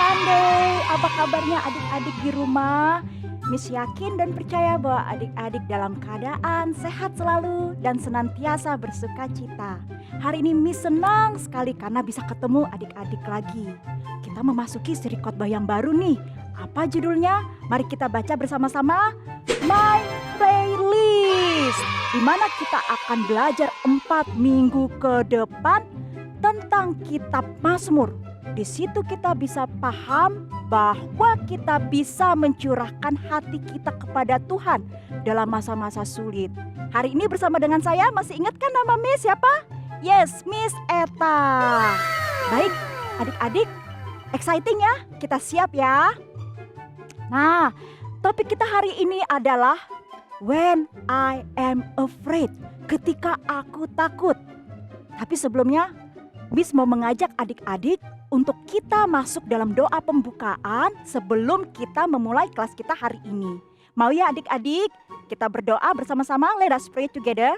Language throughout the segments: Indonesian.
Sunday. Apa kabarnya adik-adik di rumah? Miss yakin dan percaya bahwa adik-adik dalam keadaan sehat selalu dan senantiasa bersuka cita. Hari ini Miss senang sekali karena bisa ketemu adik-adik lagi. Kita memasuki seri khotbah yang baru nih. Apa judulnya? Mari kita baca bersama-sama. My Playlist, di mana kita akan belajar 4 minggu ke depan tentang kitab Mazmur. Di situ kita bisa paham bahwa kita bisa mencurahkan hati kita kepada Tuhan dalam masa-masa sulit. Hari ini bersama dengan saya, masih ingat kan nama Miss siapa? Yes, Miss Eta. Baik, adik-adik, exciting ya? Kita siap ya? Nah, topik kita hari ini adalah When I am afraid, ketika aku takut. Tapi sebelumnya, Miss mau mengajak adik-adik untuk kita masuk dalam doa pembukaan sebelum kita memulai kelas kita hari ini. Mau ya adik-adik? Kita berdoa bersama-sama. Let us pray together.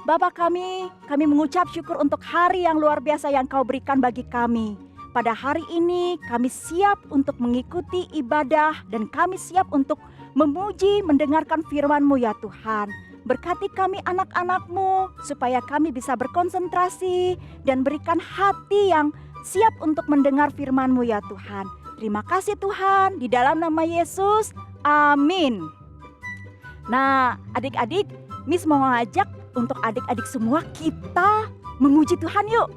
Bapa kami mengucap syukur untuk hari yang luar biasa yang Kau berikan bagi kami. Pada hari ini kami siap untuk mengikuti ibadah dan kami siap untuk memuji, mendengarkan firman-Mu ya Tuhan. Berkati kami anak-anak-Mu supaya kami bisa berkonsentrasi dan berikan hati yang siap untuk mendengar firman-Mu ya Tuhan. Terima kasih Tuhan, di dalam nama Yesus, amin. Nah adik-adik, Miss mau ngajak untuk adik-adik semua kita memuji Tuhan yuk.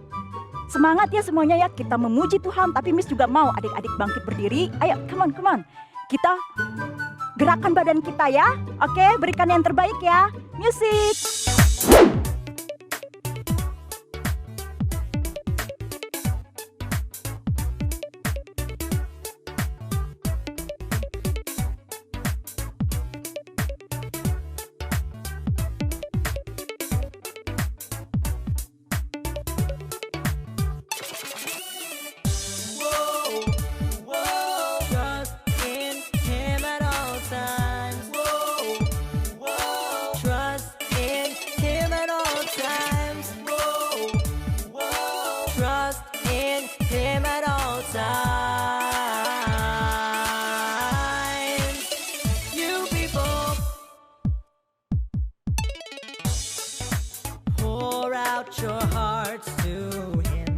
Semangat ya semuanya ya, kita memuji Tuhan. Tapi Miss juga mau adik-adik bangkit berdiri. Ayo come on. Kita gerakan badan kita ya. Oke, berikan yang terbaik ya. Music. Your hearts to Him.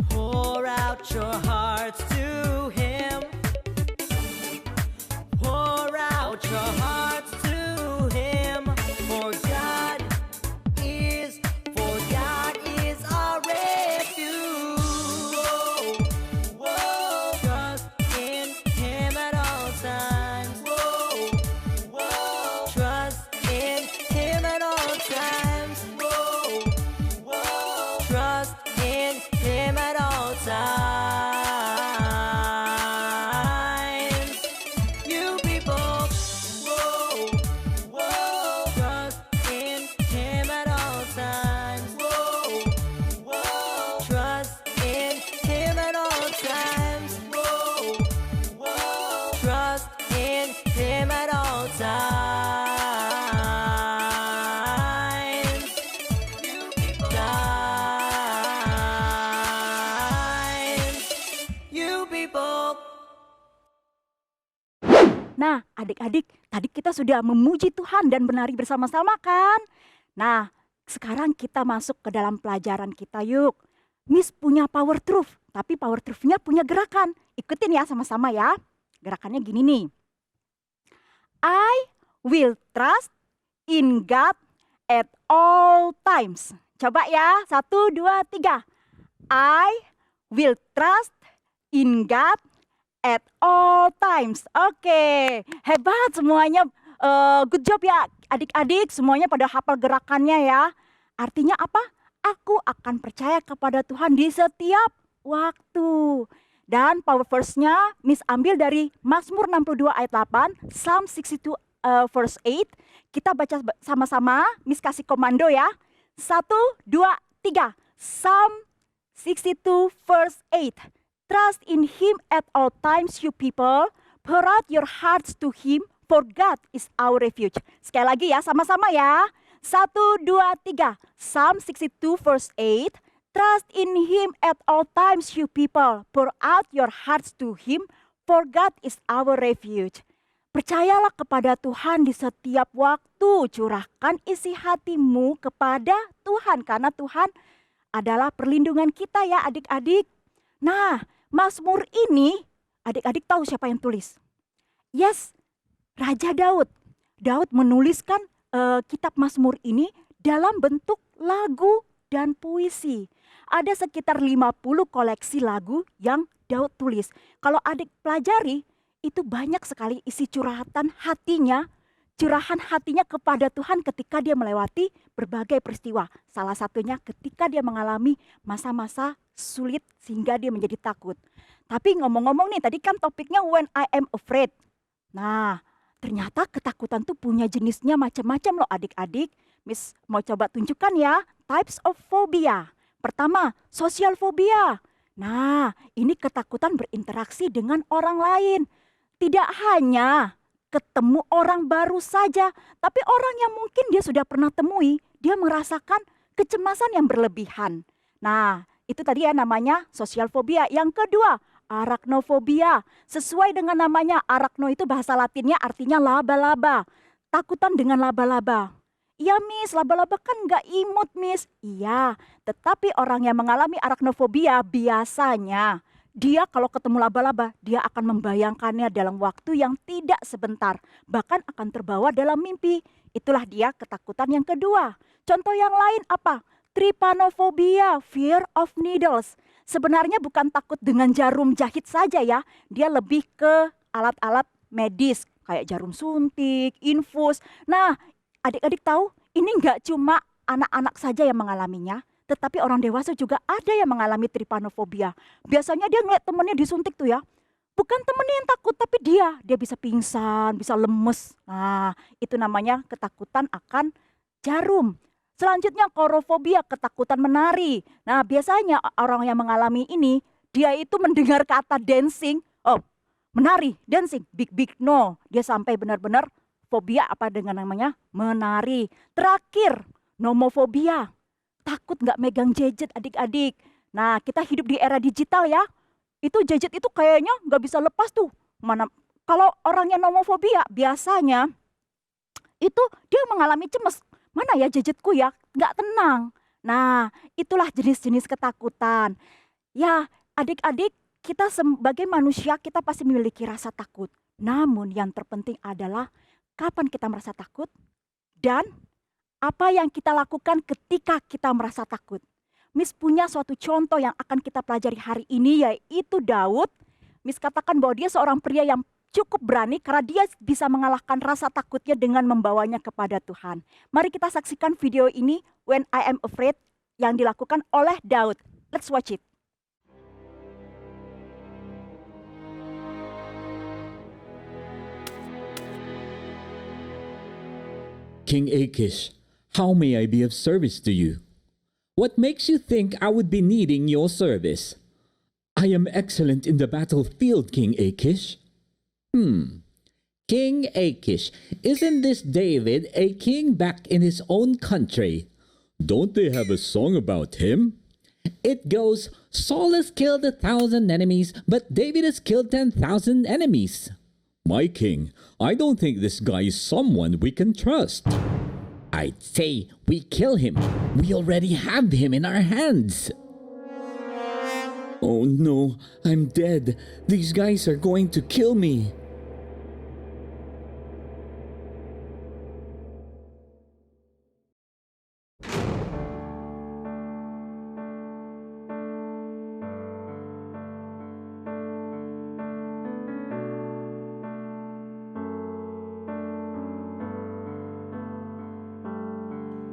Pour out your hearts to Him. Pour out your hearts to Him. For God is our refuge. Trust in Him at all times. Trust in Him at all times. Trust in Him at all times. You people, trust in Him at all times. Trust in Him at all times. Trust in Him at all times. Nah adik-adik, tadi kita sudah memuji Tuhan dan menari bersama-sama kan? Nah sekarang kita masuk ke dalam pelajaran kita yuk. Miss punya power truth, tapi power truth-nya punya gerakan. Ikutin ya sama-sama ya. Gerakannya gini nih. I will trust in God at all times. Coba ya, 1, 2, 3. I will trust in God at all times. Oke, hebat semuanya. Good job ya adik-adik, semuanya pada hafal gerakannya ya. Artinya apa? Aku akan percaya kepada Tuhan di setiap waktu. Dan power verse-nya Miss ambil dari Mazmur 62 ayat 8, Psalm 62 verse 8. Kita baca sama-sama, Miss kasih komando ya. 1, 2, 3. Psalm 62 verse 8. Trust in Him at all times, you people. Pour out your hearts to Him, for God is our refuge. Sekali lagi ya, sama-sama ya. 1, 2, 3. Psalm 62 verse 8. Trust in Him at all times, you people. Pour out your hearts to Him, for God is our refuge. Percayalah kepada Tuhan di setiap waktu. Curahkan isi hatimu kepada Tuhan, karena Tuhan adalah perlindungan kita ya adik-adik. Nah, Mazmur ini, adik-adik tahu siapa yang tulis? Yes, Raja Daud. Daud menuliskan kitab Mazmur ini dalam bentuk lagu dan puisi. Ada sekitar 50 koleksi lagu yang Daud tulis. Kalau adik pelajari, itu banyak sekali isi curahan hatinya kepada Tuhan ketika dia melewati berbagai peristiwa. Salah satunya ketika dia mengalami masa-masa sulit sehingga dia menjadi takut. Tapi ngomong-ngomong nih, tadi kan topiknya when I am afraid. Nah, ternyata ketakutan tuh punya jenisnya macam-macam loh adik-adik. Miss mau coba tunjukkan ya, types of phobia. Pertama, social phobia. Nah, ini ketakutan berinteraksi dengan orang lain. Tidak hanya ketemu orang baru saja, tapi orang yang mungkin dia sudah pernah temui, dia merasakan kecemasan yang berlebihan. Nah, itu tadi ya namanya social phobia. Yang kedua, arachnofobia. Sesuai dengan namanya, arachno itu bahasa Latinnya artinya laba-laba. Takutan dengan laba-laba. Iya Miss, laba-laba kan gak imut Miss. Iya, tetapi orang yang mengalami arachnofobia biasanya dia kalau ketemu laba-laba, dia akan membayangkannya dalam waktu yang tidak sebentar. Bahkan akan terbawa dalam mimpi. Itulah dia ketakutan yang kedua. Contoh yang lain apa? Trypanophobia, fear of needles. Sebenarnya bukan takut dengan jarum jahit saja ya. Dia lebih ke alat-alat medis. Kayak jarum suntik, infus. Nah, adik-adik tahu ini nggak cuma anak-anak saja yang mengalaminya. Tetapi orang dewasa juga ada yang mengalami trypanophobia. Biasanya dia ngeliat temennya disuntik tuh ya. Bukan temennya yang takut, tapi dia bisa pingsan, bisa lemes. Nah, itu namanya ketakutan akan jarum. Selanjutnya korofobia, ketakutan menari. Nah, biasanya orang yang mengalami ini, dia itu mendengar kata dancing, menari, dancing, big no. Dia sampai benar-benar fobia apa dengan namanya menari. Terakhir, nomofobia. Takut nggak megang gadget adik-adik. Nah, kita hidup di era digital ya. Itu gadget itu kayaknya nggak bisa lepas tuh. Mana kalau orang yang nomofobia biasanya itu dia mengalami cemas. Mana ya gadgetku ya? Nggak tenang. Nah, itulah jenis-jenis ketakutan. Ya, adik-adik, kita sebagai manusia kita pasti memiliki rasa takut. Namun yang terpenting adalah kapan kita merasa takut dan apa yang kita lakukan ketika kita merasa takut. Miss punya suatu contoh yang akan kita pelajari hari ini, yaitu Daud. Miss katakan bahwa dia seorang pria yang cukup berani karena dia bisa mengalahkan rasa takutnya dengan membawanya kepada Tuhan. Mari kita saksikan video ini, When I Am Afraid, yang dilakukan oleh Daud. Let's watch it. King Achish, how may I be of service to you? What makes you think I would be needing your service? I am excellent in the battlefield, King Achish. King Achish, isn't this David a king back in his own country? Don't they have a song about him? It goes, Saul has killed 1,000 enemies, but David has killed 10,000 enemies. My king, I don't think this guy is someone we can trust. I'd say we kill him. We already have him in our hands. Oh no, I'm dead. These guys are going to kill me.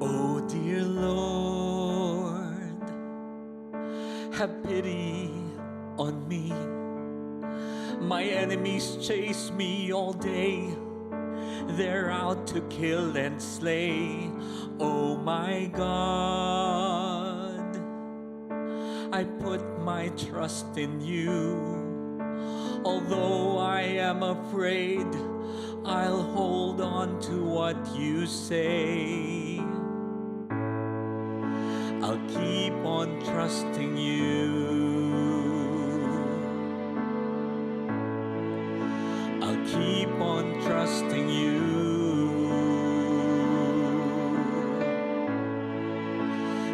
Oh dear Lord, have pity on me. My enemies chase me all day. They're out to kill and slay. Oh my God, I put my trust in you. Although I am afraid, I'll hold on to what you say. I'll keep on trusting trusting you. I'll keep on trusting you.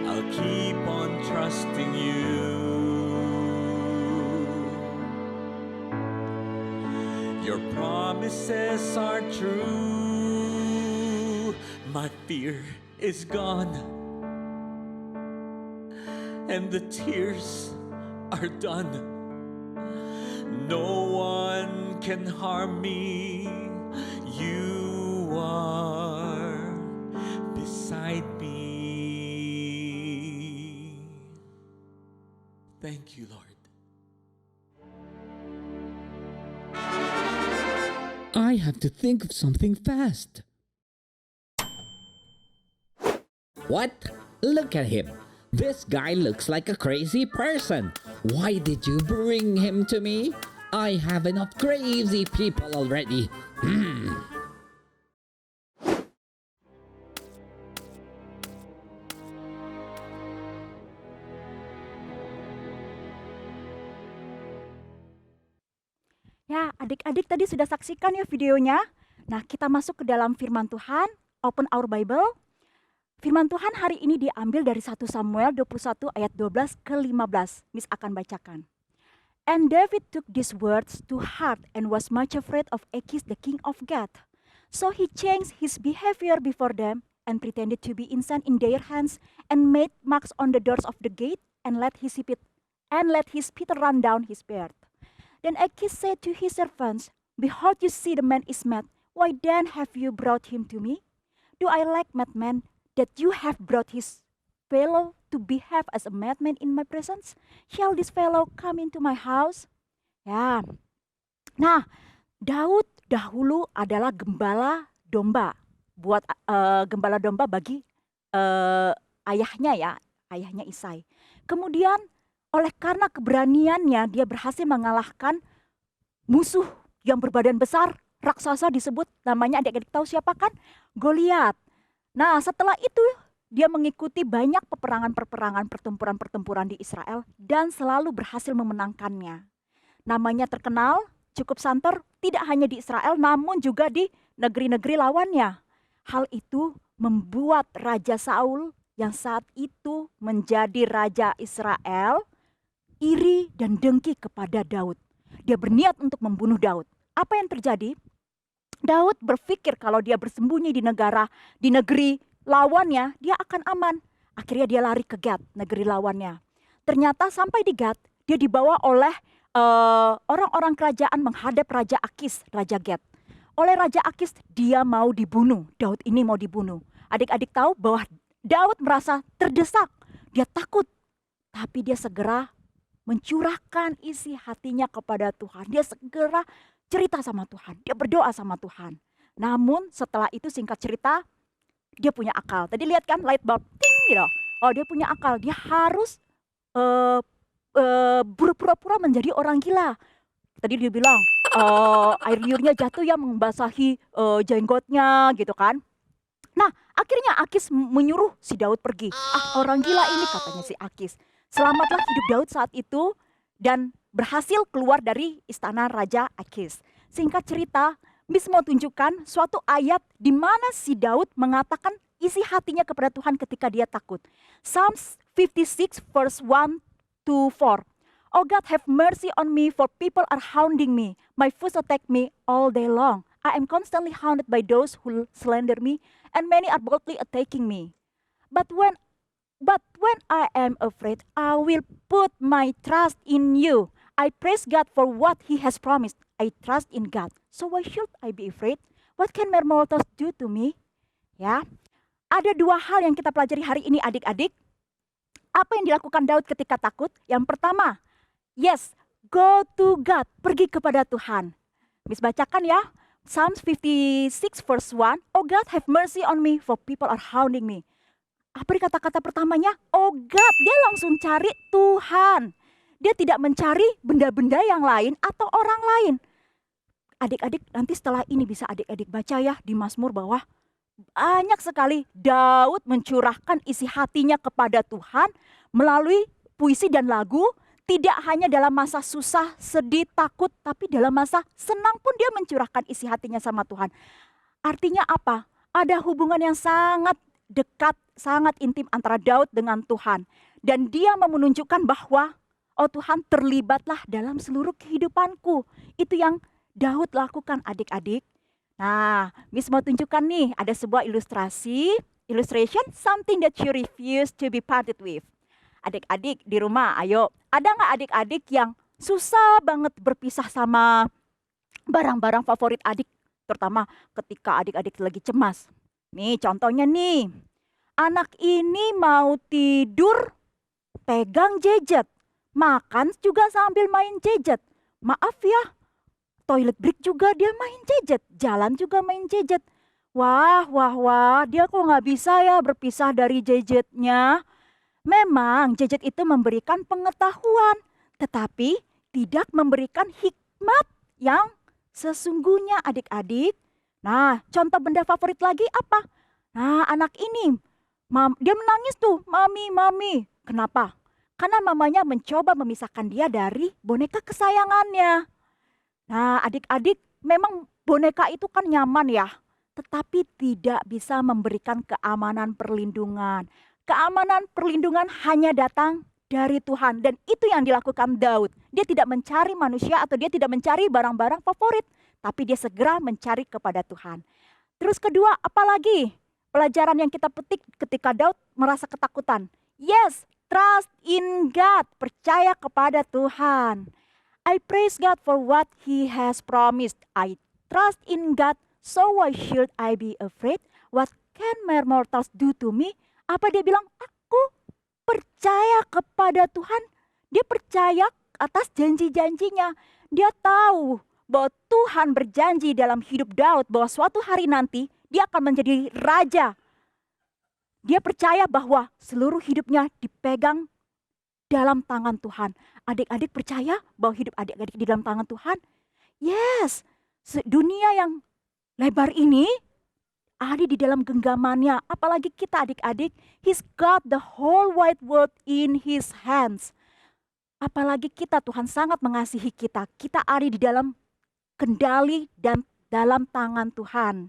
I'll keep on trusting you. Your promises are true. My fear is gone, and the tears are done. No one can harm me. You are beside me. Thank you, Lord. I have to think of something fast. What? Look at him. This guy looks like a crazy person. Why did you bring him to me? I have enough crazy people already. Ya, adik-adik tadi sudah saksikan ya videonya. Nah, kita masuk ke dalam firman Tuhan, open our Bible. Firman Tuhan hari ini diambil dari 1 Samuel 21 ayat 12 ke 15. Miss akan bacakan. And David took these words to heart and was much afraid of Achish the king of Gath. So he changed his behavior before them and pretended to be insane in their hands and made marks on the doors of the gate and let his spit run down his beard. Then Achish said to his servants, Behold, you see the man is mad. Why then have you brought him to me? Do I like madmen that you have brought his fellow to behave as a madman in my presence? Shall this fellow come into my house? Ya, nah Daud dahulu adalah gembala domba. Buat gembala domba bagi ayahnya Isai. Kemudian oleh karena keberaniannya dia berhasil mengalahkan musuh yang berbadan besar, raksasa disebut namanya, adik-adik tahu siapa kan? Goliat. Nah, setelah itu dia mengikuti banyak peperangan-peperangan, pertempuran-pertempuran di Israel dan selalu berhasil memenangkannya. Namanya terkenal, cukup santer, tidak hanya di Israel namun juga di negeri-negeri lawannya. Hal itu membuat Raja Saul yang saat itu menjadi Raja Israel iri dan dengki kepada Daud. Dia berniat untuk membunuh Daud. Apa yang terjadi? Daud berpikir kalau dia bersembunyi di negeri lawannya, dia akan aman. Akhirnya dia lari ke Gat, negeri lawannya. Ternyata sampai di Gat, dia dibawa oleh orang-orang kerajaan menghadap Raja Achish, Raja Gat. Oleh Raja Achish, dia mau dibunuh. Daud ini mau dibunuh. Adik-adik tahu bahwa Daud merasa terdesak. Dia takut. Tapi dia segera mencurahkan isi hatinya kepada Tuhan. Dia segera cerita sama Tuhan. Dia berdoa sama Tuhan. Namun setelah itu singkat cerita, dia punya akal. Tadi lihat kan light bulb, ting gitu. Oh, dia punya akal. Dia harus pura-pura menjadi orang gila. Tadi dia bilang, air liurnya jatuh ya membasahi jenggotnya gitu kan. Nah, akhirnya Achish menyuruh si Daud pergi. Orang gila ini katanya si Achish. Selamatlah hidup Daud saat itu dan berhasil keluar dari istana Raja Achish. Singkat cerita, Miss mau tunjukkan suatu ayat di mana si Daud mengatakan isi hatinya kepada Tuhan ketika dia takut. Psalms 56 verse 1 to 4. Oh God, have mercy on me, for people are hounding me. My foes attack me all day long. I am constantly hounded by those who slander me, and many are boldly attacking me. But when I am afraid, I will put my trust in you. I praise God for what He has promised. I trust in God. So why should I be afraid? What can mere mortals do to me? Ya, ada dua hal yang kita pelajari hari ini adik-adik. Apa yang dilakukan Daud ketika takut? Yang pertama, yes, go to God. Pergi kepada Tuhan. Miss bacakan ya. Psalms 56 verse 1. Oh God, have mercy on me, for people are hounding me. Apa kata-kata pertamanya? Oh God, dia langsung cari Tuhan. Dia tidak mencari benda-benda yang lain atau orang lain. Adik-adik nanti setelah ini bisa adik-adik baca ya di Mazmur bahwa banyak sekali Daud mencurahkan isi hatinya kepada Tuhan melalui puisi dan lagu, tidak hanya dalam masa susah, sedih, takut, tapi dalam masa senang pun dia mencurahkan isi hatinya sama Tuhan. Artinya apa? Ada hubungan yang sangat dekat, sangat intim antara Daud dengan Tuhan. Dan dia mau menunjukkan bahwa, oh Tuhan, terlibatlah dalam seluruh kehidupanku. Itu yang Daud lakukan, adik-adik. Nah, Miss mau tunjukkan nih, ada sebuah illustration, something that you refuse to be parted with. Adik-adik di rumah, ayo, ada nggak adik-adik yang susah banget berpisah sama barang-barang favorit adik, terutama ketika adik-adik lagi cemas. Nih contohnya nih, anak ini mau tidur pegang gadget, makan juga sambil main gadget. Maaf ya, toilet break juga dia main gadget, jalan juga main gadget. Wah, dia kok nggak bisa ya berpisah dari gadgetnya. Memang gadget itu memberikan pengetahuan, tetapi tidak memberikan hikmat yang sesungguhnya, adik-adik. Nah, contoh benda favorit lagi apa? Nah, anak ini, dia menangis tuh, mami. Kenapa? Karena mamanya mencoba memisahkan dia dari boneka kesayangannya. Nah, adik-adik, memang boneka itu kan nyaman ya, tetapi tidak bisa memberikan keamanan perlindungan. Keamanan perlindungan hanya datang dari Tuhan, dan itu yang dilakukan Daud. Dia tidak mencari manusia atau dia tidak mencari barang-barang favorit, tapi dia segera mencari kepada Tuhan. Terus kedua, apalagi pelajaran yang kita petik ketika Daud merasa ketakutan? Yes, trust in God, percaya kepada Tuhan. I praise God for what He has promised. I trust in God, so why should I be afraid? What can mere mortals do to me? Apa dia bilang? Aku percaya kepada Tuhan. Dia percaya atas janji-janjinya. Dia tahu bahwa Tuhan berjanji dalam hidup Daud bahwa suatu hari nanti dia akan menjadi raja. Dia percaya bahwa seluruh hidupnya dipegang dalam tangan Tuhan. Adik-adik percaya bahwa hidup adik-adik di dalam tangan Tuhan? Yes, dunia yang lebar ini ada di dalam genggamannya. Apalagi kita adik-adik, He's got the whole wide world in His hands. Apalagi kita, Tuhan sangat mengasihi kita. Kita ada di dalam kendali dan dalam tangan Tuhan.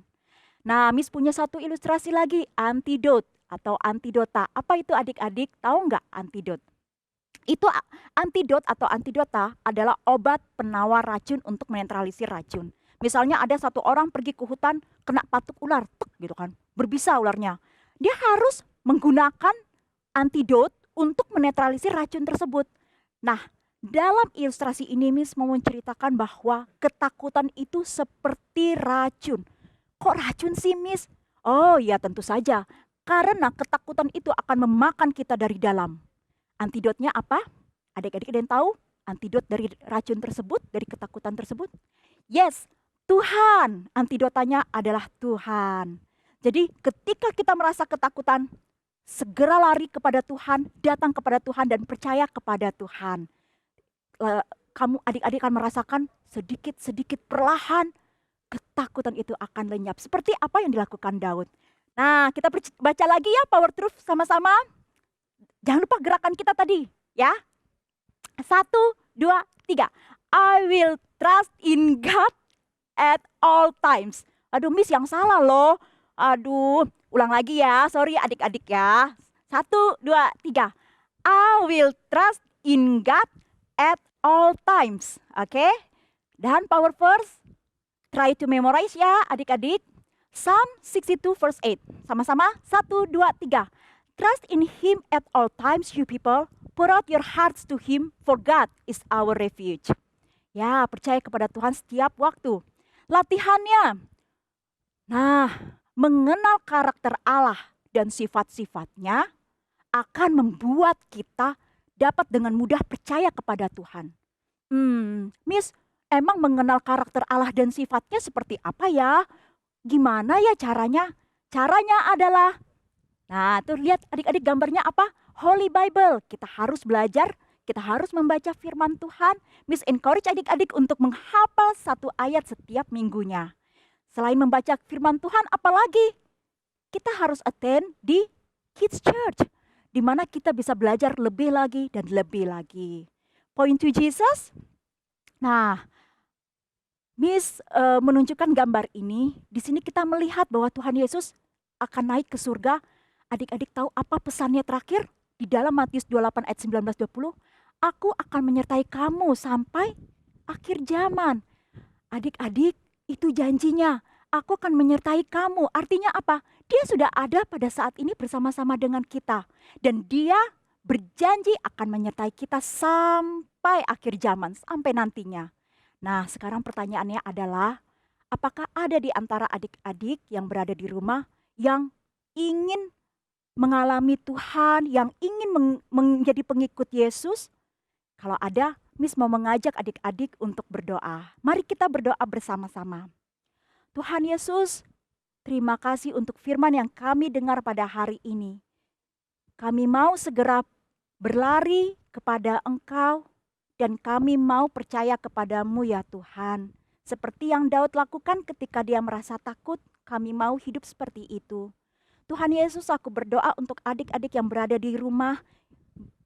Nah, Miss punya satu ilustrasi lagi, antidot atau antidota. Apa itu adik-adik? Tahu nggak antidot? Itu antidot atau antidota adalah obat penawar racun untuk menetralisir racun. Misalnya ada satu orang pergi ke hutan, kena patuk ular, tek gitu kan, berbisa ularnya. Dia harus menggunakan antidot untuk menetralisir racun tersebut. Nah, dalam ilustrasi ini Miss mau menceritakan bahwa ketakutan itu seperti racun. Kok racun sih Miss? Oh ya tentu saja, karena ketakutan itu akan memakan kita dari dalam. Antidotnya apa? Adik-adik ada yang tahu antidot dari racun tersebut, dari ketakutan tersebut? Yes, Tuhan. Antidotanya adalah Tuhan. Jadi ketika kita merasa ketakutan, segera lari kepada Tuhan, datang kepada Tuhan dan percaya kepada Tuhan. Kamu adik-adik akan merasakan sedikit-sedikit perlahan ketakutan itu akan lenyap. Seperti apa yang dilakukan Daud. Nah, kita baca lagi ya Power Truth sama-sama. Jangan lupa gerakan kita tadi ya. 1, 2, 3. I will trust in God at all times. Aduh Miss yang salah loh. Aduh, ulang lagi ya. Sorry adik-adik ya. 1, 2, 3. I will trust in God at all times. Oke. Dan power verse. Try to memorize ya adik-adik. Psalm 62 verse 8. Sama-sama. 1, 2, 3. Trust in Him at all times, you people. Pour out your hearts to Him, for God is our refuge. Ya, percaya kepada Tuhan setiap waktu. Latihannya. Nah, mengenal karakter Allah dan sifat-sifatnya akan membuat kita dapat dengan mudah percaya kepada Tuhan. Miss, emang mengenal karakter Allah dan sifatnya seperti apa ya? Gimana ya caranya? Caranya adalah, nah tuh lihat adik-adik gambarnya apa? Holy Bible. Kita harus belajar, kita harus membaca firman Tuhan. Miss encourage adik-adik untuk menghafal satu ayat setiap minggunya. Selain membaca firman Tuhan, apalagi? Kita harus attend di Kids Church. di mana kita bisa belajar lebih lagi dan lebih lagi. Point to Jesus. Nah, Miss menunjukkan gambar ini. Di sini kita melihat bahwa Tuhan Yesus akan naik ke surga. Adik-adik tahu apa pesannya terakhir? Di dalam Matius 28 ayat 19-20. Aku akan menyertai kamu sampai akhir zaman. Adik-adik, itu janjinya. Aku akan menyertai kamu. Artinya apa? Dia sudah ada pada saat ini bersama-sama dengan kita. Dan dia berjanji akan menyertai kita sampai akhir zaman, sampai nantinya. Nah, sekarang pertanyaannya adalah, apakah ada di antara adik-adik yang berada di rumah yang ingin mengalami Tuhan, yang ingin menjadi pengikut Yesus? Kalau ada, Miss mau mengajak adik-adik untuk berdoa. Mari kita berdoa bersama-sama. Tuhan Yesus, terima kasih untuk firman yang kami dengar pada hari ini. Kami mau segera berlari kepada Engkau dan kami mau percaya kepadamu ya Tuhan. Seperti yang Daud lakukan ketika dia merasa takut, kami mau hidup seperti itu. Tuhan Yesus, aku berdoa untuk adik-adik yang berada di rumah.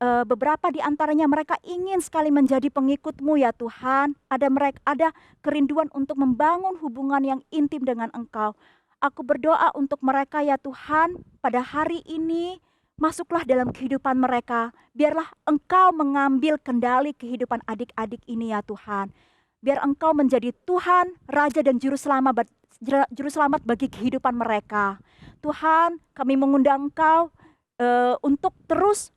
Beberapa di antaranya mereka ingin sekali menjadi pengikut-Mu ya Tuhan. Ada kerinduan untuk membangun hubungan yang intim dengan Engkau. Aku berdoa untuk mereka ya Tuhan, pada hari ini masuklah dalam kehidupan mereka. Biarlah Engkau mengambil kendali kehidupan adik-adik ini ya Tuhan. Biar Engkau menjadi Tuhan, Raja dan Juru Selamat bagi kehidupan mereka. Tuhan, kami mengundang Engkau untuk terus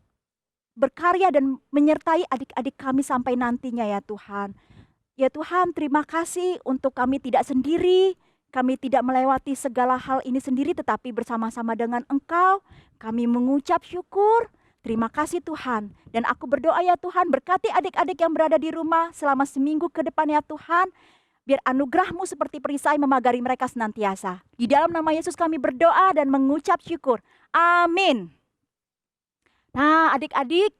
berkarya dan menyertai adik-adik kami sampai nantinya ya Tuhan. Ya Tuhan, terima kasih untuk kami tidak sendiri. Kami tidak melewati segala hal ini sendiri, tetapi bersama-sama dengan Engkau. Kami mengucap syukur. Terima kasih Tuhan. Dan aku berdoa ya Tuhan, berkati adik-adik yang berada di rumah selama seminggu ke depan ya Tuhan. Biar anugerah-Mu seperti perisai memagari mereka senantiasa. Di dalam nama Yesus kami berdoa dan mengucap syukur. Amin. Nah, adik-adik,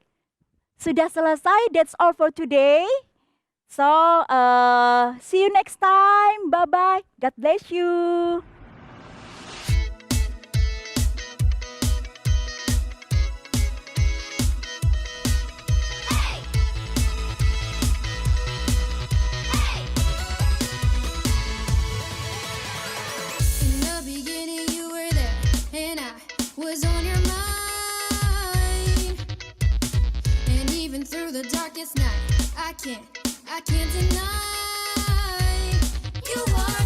sudah selesai. That's all for today. So, see you next time. Bye-bye. God bless you. In the beginning you were there, and I was on your mind. And even through the darkest night, I can't deny you are